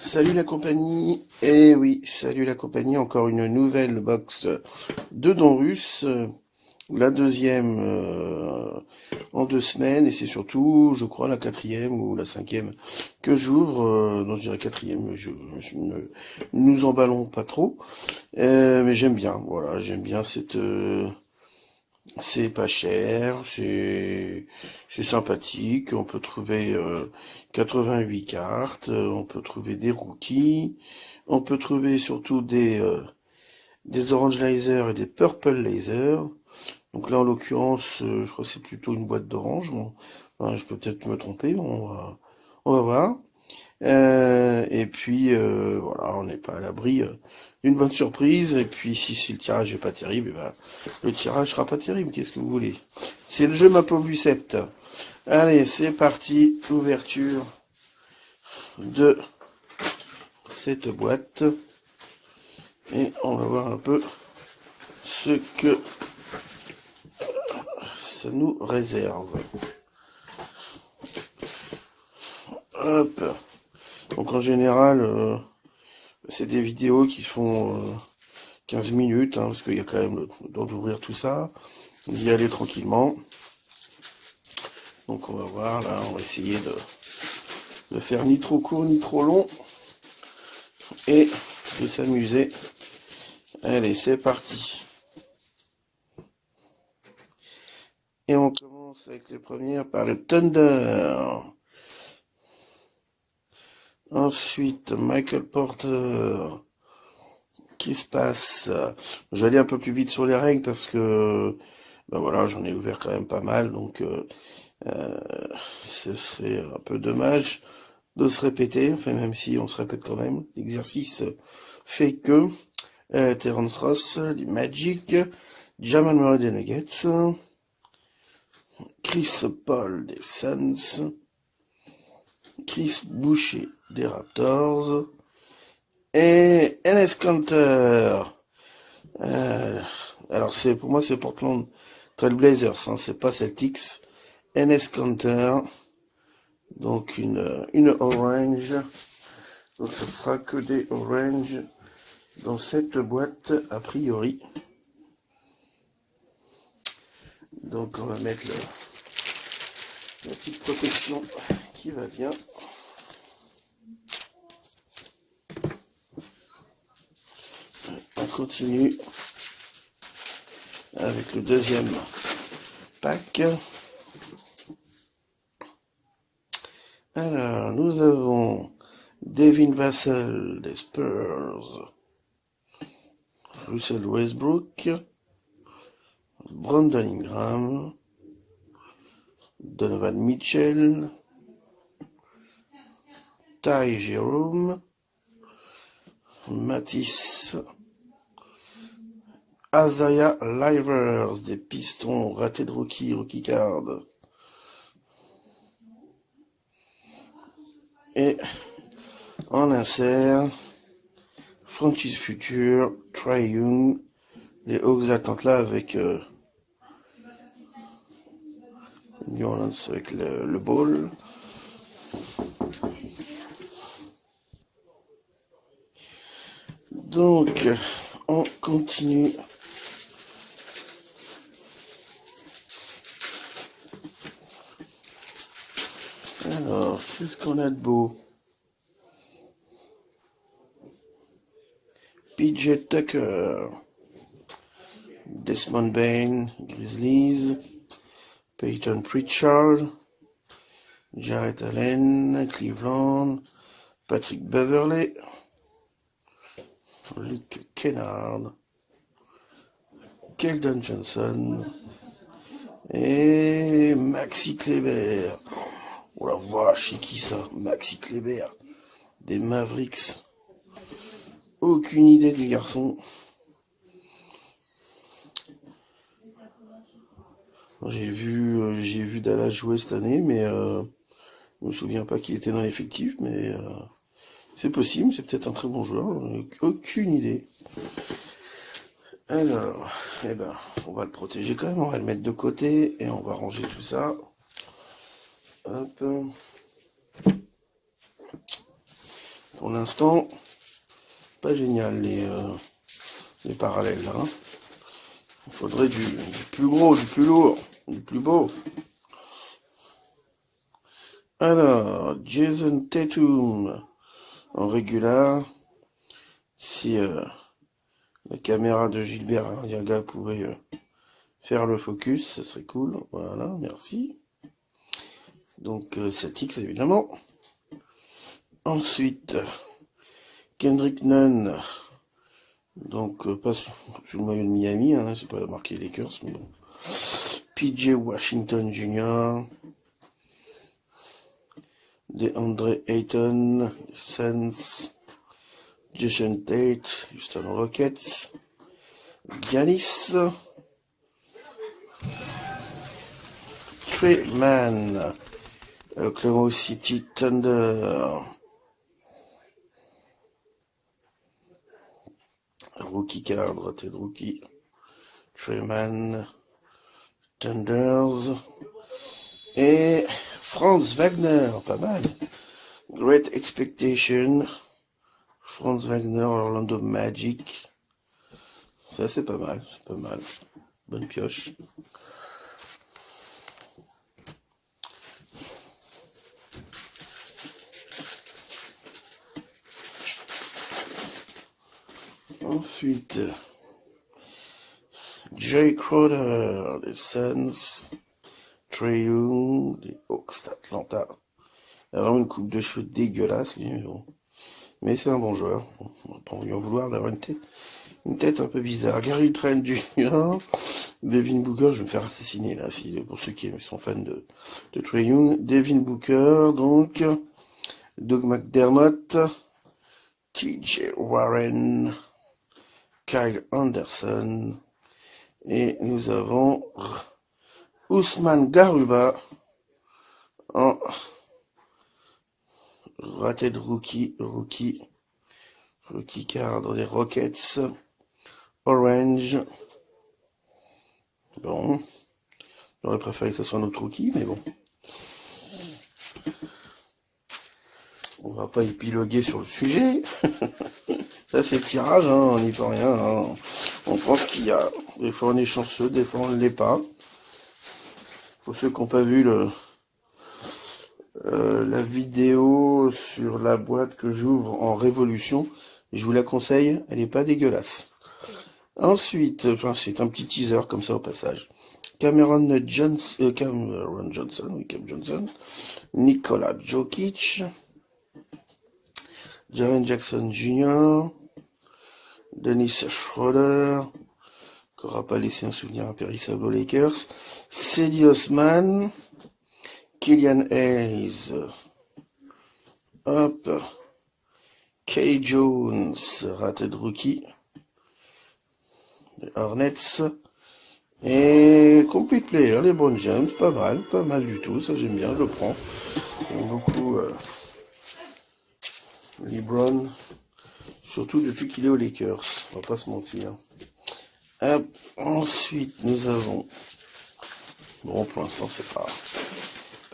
Salut la compagnie, eh oui, salut la compagnie, encore une nouvelle box de dons russes, la deuxième en 2 semaines, et c'est surtout, je crois, la quatrième ou la cinquième que j'ouvre, non je dirais quatrième, je ne nous emballons pas trop, mais j'aime bien, voilà, j'aime bien c'est pas cher, c'est sympathique. On peut trouver 88 cartes, on peut trouver des rookies, on peut trouver surtout des orange laser et des purple laser. Donc là en l'occurrence, je crois que c'est plutôt une boîte d'orange. Bon, enfin, je peux peut-être me tromper, mais on va voir. Et puis voilà, on n'est pas à l'abri d'une bonne surprise. Et puis si le tirage est pas terrible, eh ben, le tirage sera pas terrible. Qu'est-ce que vous voulez? C'est le jeu ma pauvre Lucette. Allez, c'est parti. Ouverture de cette boîte. Et on va voir un peu ce que ça nous réserve. Hop. Donc en général, c'est des vidéos qui font 15 minutes, hein, parce qu'il y a quand même le temps d'ouvrir tout ça, d'y aller tranquillement. Donc on va voir, là, on va essayer de faire ni trop court ni trop long, et de s'amuser. Allez, c'est parti. Et on commence avec les premières par le Thunder. Ensuite, Michael Porter. Qui se passe? Je vais aller un peu plus vite sur les règles parce que ben voilà, j'en ai ouvert quand même pas mal, donc euh, ce serait un peu dommage de se répéter, enfin même si on se répète quand même. L'exercice fait que Terence Ross du Magic, Jamal Murray des Nuggets, Chris Paul des Suns, Chris Boucher des Raptors et Enes Kanter. Alors pour moi c'est Portland Trail Blazers, hein, c'est pas Celtics. Enes Kanter, donc une orange. Donc ce sera que des oranges dans cette boîte a priori. Donc on va mettre la petite protection qui va bien. On continue avec le deuxième pack. Alors nous avons Devin Vassell des Spurs, Russell Westbrook, Brandon Ingram, Donovan Mitchell, Ty Jerome, Matisse, Isaiah Livers des Pistons, raté de rookie card. Et en insert, franchise future, Trae Young, les Hawks Atlanta avec New Orleans avec le ball. Donc, on continue. Alors, qu'est-ce qu'on a de beau? PJ Tucker, Desmond Bain, Grizzlies, Peyton Pritchard, Jarrett Allen, Cleveland, Patrick Beverley, Luke Kennard, Keldon Johnson et Maxi Kleber. Oh la vache, c'est qui ça? Maxi Kleber des Mavericks. Aucune idée du garçon. J'ai vu Dallas jouer cette année, mais je me souviens pas qu'il était dans l'effectif, mais c'est possible, c'est peut-être un très bon joueur, aucune idée. Alors, eh ben, on va le protéger quand même, on va le mettre de côté et on va ranger tout ça. Hop. Pour l'instant, pas génial les parallèles là. Il faudrait du plus gros, du plus lourd, du plus beau. Alors, Jason Tatum en régular. Si la caméra de Gilbert Aliaga pouvait faire le focus, ça serait cool. Voilà, merci. Donc Celtics évidemment. Ensuite, Kendrick Nunn. Donc pas sous le maillot de Miami, hein, c'est pas marqué Lakers, mais bon. PJ Washington Jr. DeAndre Ayton, Suns. Jason Tate, Houston Rockets. Giannis. Trey Mann, Oklahoma City Thunder. Rookie card, raté de rookie. Trey Mann, Thunders. Et Franz Wagner, pas mal. Great Expectation. Franz Wagner, Orlando Magic. Ça c'est pas mal, c'est pas mal. Bonne pioche. Ensuite, Jay Crowder, les Suns. Trae Young, les Hawks d'Atlanta. Il a vraiment une coupe de cheveux dégueulasse, lui, mais bon. Mais c'est un bon joueur. On va pas lui en vouloir d'avoir une tête un peu bizarre. Gary Trent Jr., Devin Booker, je vais me faire assassiner là, pour ceux qui sont fans de Trae Young. Devin Booker, donc, Doug McDermott, TJ Warren, Kyle Anderson, et nous avons Ousmane Garuba en raté de rookie card des Rockets. Orange. Bon. J'aurais préféré que ce soit un autre rookie, mais bon. On va pas épiloguer sur le sujet. Ça c'est le tirage, hein, on n'y peut rien. Hein. On prend ce qu'il y a. Des fois on est chanceux, des fois on ne l'est pas. Pour ceux qui n'ont pas vu la vidéo sur la boîte que j'ouvre en Révolution, je vous la conseille, elle n'est pas dégueulasse. Ensuite, enfin c'est un petit teaser comme ça au passage. Cameron Johnson, Nikola Jokic, Jaren Jackson Jr., Dennis Schroeder, qui n'aura pas laissé un souvenir impérissable aux Lakers, Cedi Osman, Killian Hayes, hop, Kay Jones, raté de rookie, les Hornets, et complete player, les Brown James, pas mal du tout, ça j'aime bien, je le prends. J'aime beaucoup LeBron, surtout depuis qu'il est aux Lakers, on va pas se mentir. Hop, ensuite nous avons, bon pour l'instant c'est pas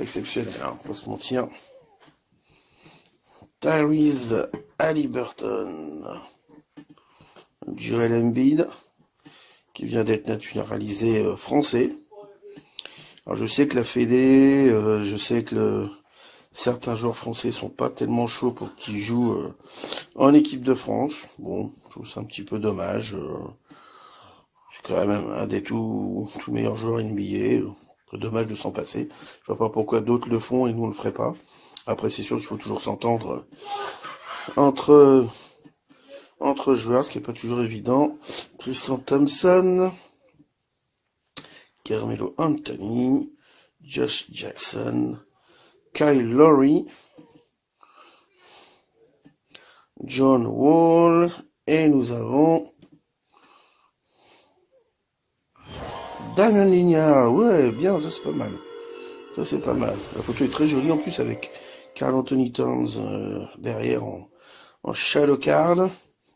exceptionnel, hein, on va se mentir. Tyrese Haliburton, Joel Embiid, qui vient d'être naturalisé français. Alors je sais que la Fédé, je sais que certains joueurs français sont pas tellement chauds pour qu'ils jouent en équipe de France. Bon, je trouve ça un petit peu dommage. C'est quand même un des tout meilleurs joueurs NBA. Dommage de s'en passer. Je vois pas pourquoi d'autres le font et nous on le ferait pas. Après c'est sûr qu'il faut toujours s'entendre entre joueurs, ce qui est pas toujours évident. Tristan Thompson, Carmelo Anthony, Josh Jackson, Kyle Lowry, John Wall, et nous avons Damian Lillard. Ouais, bien, ça c'est pas mal. Ça c'est pas mal. La photo est très jolie en plus avec Karl Anthony Towns derrière en shadow card.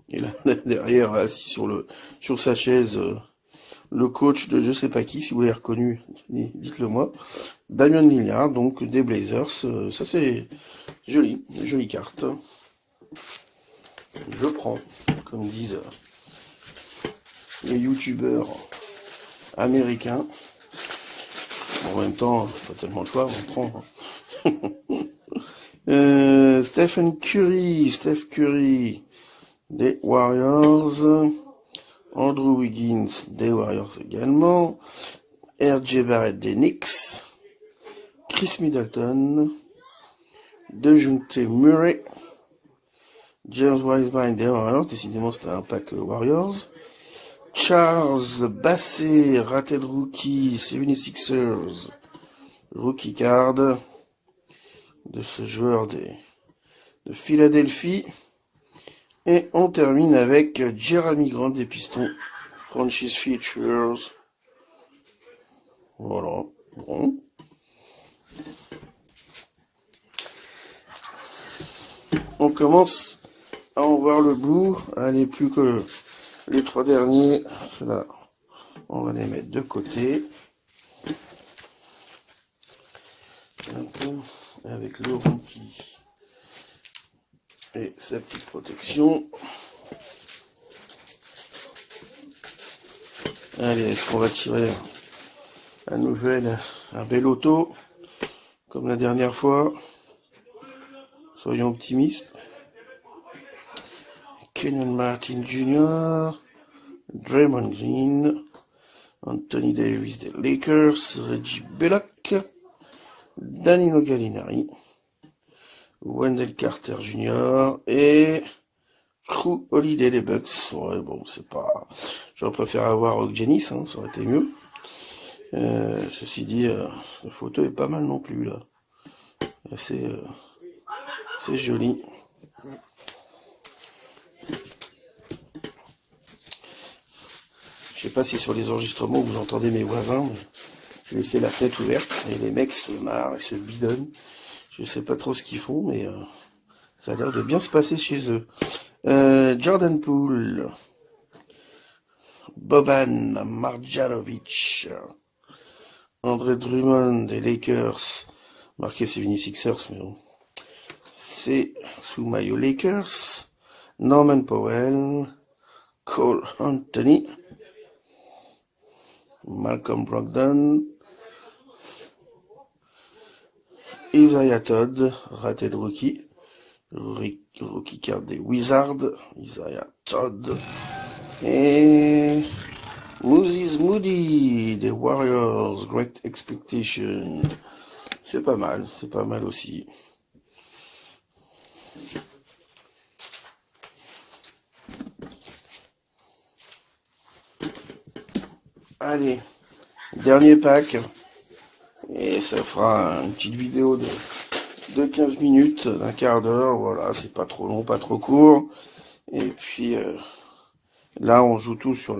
Et là derrière assis sur sa chaise le coach de je sais pas qui, si vous l'avez reconnu, dites-le moi. Damian Lillard, donc des Blazers, ça c'est joli, jolie carte. Je prends, comme disent les youtubeurs américains. En même temps, pas tellement de choix, on prend. Steph Curry, des Warriors. Andrew Wiggins, des Warriors également. R.J. Barrett, des Knicks. Chris Middleton. DeJounte Murray. James Wiseman, des Warriors. Décidément, c'était un pack Warriors. Charles Bassey, rated rookie, 76ers. Rookie card de ce joueur de Philadelphie. Et on termine avec Jeremy Grant des Pistons. Franchise Features. Voilà. Bon. On commence à en voir le bout. Allez, plus que les 3 derniers. Ceux-là, on va les mettre de côté. Un peu avec le rookie et sa petite protection. Allez, est-ce qu'on va tirer un bel auto comme la dernière fois? Soyons optimistes. Kenan Martin Jr., Draymond Green, Anthony Davis des Lakers, Reggie Bullock, Danilo Gallinari, Wendell Carter Jr. et Drew Holiday des Bucks. Ouais, bon, c'est pas... J'aurais préféré avoir Oggianis, hein, ça aurait été mieux. Ceci dit, la photo est pas mal non plus, là. C'est joli. Je sais pas si sur les enregistrements vous entendez mes voisins, mais j'ai laissé la fenêtre ouverte et les mecs se marrent et se bidonnent. Je sais pas trop ce qu'ils font, mais ça a l'air de bien se passer chez eux. Jordan Poole, Boban Marjanovic, André Drummond des Lakers, marqué c'est 76ers, mais bon, c'est sous maillot Lakers, Norman Powell, Cole Anthony, Malcolm Brogdon, Isaiah Todd, raté de rookie card des Wizards, Isaiah Todd, et Moses Moody des Warriors, Great Expectation. C'est pas mal aussi. Allez, dernier pack, et ça fera une petite vidéo de 15 minutes, d'un quart d'heure, voilà, c'est pas trop long, pas trop court. Et puis là, on joue tout sur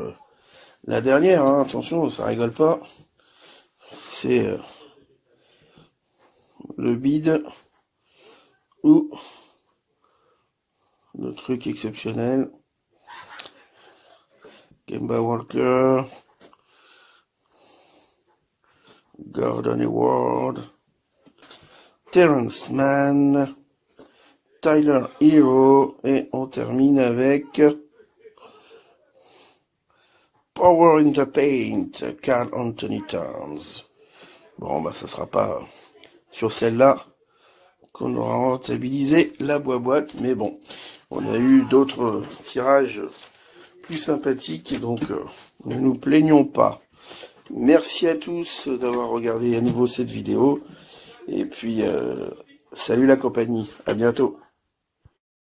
la dernière, hein, attention, ça rigole pas. C'est le bid ou le truc exceptionnel. Kemba Walker, Gordon Hayward, Terrence Mann, Tyler Hero, et on termine avec Power in the Paint, Karl Anthony Towns. Bon, bah ça sera pas sur celle-là qu'on aura rentabilisé la boîte, mais bon, on a eu d'autres tirages plus sympathiques, donc ne nous plaignons pas. Merci à tous d'avoir regardé à nouveau cette vidéo, et puis salut la compagnie, à bientôt.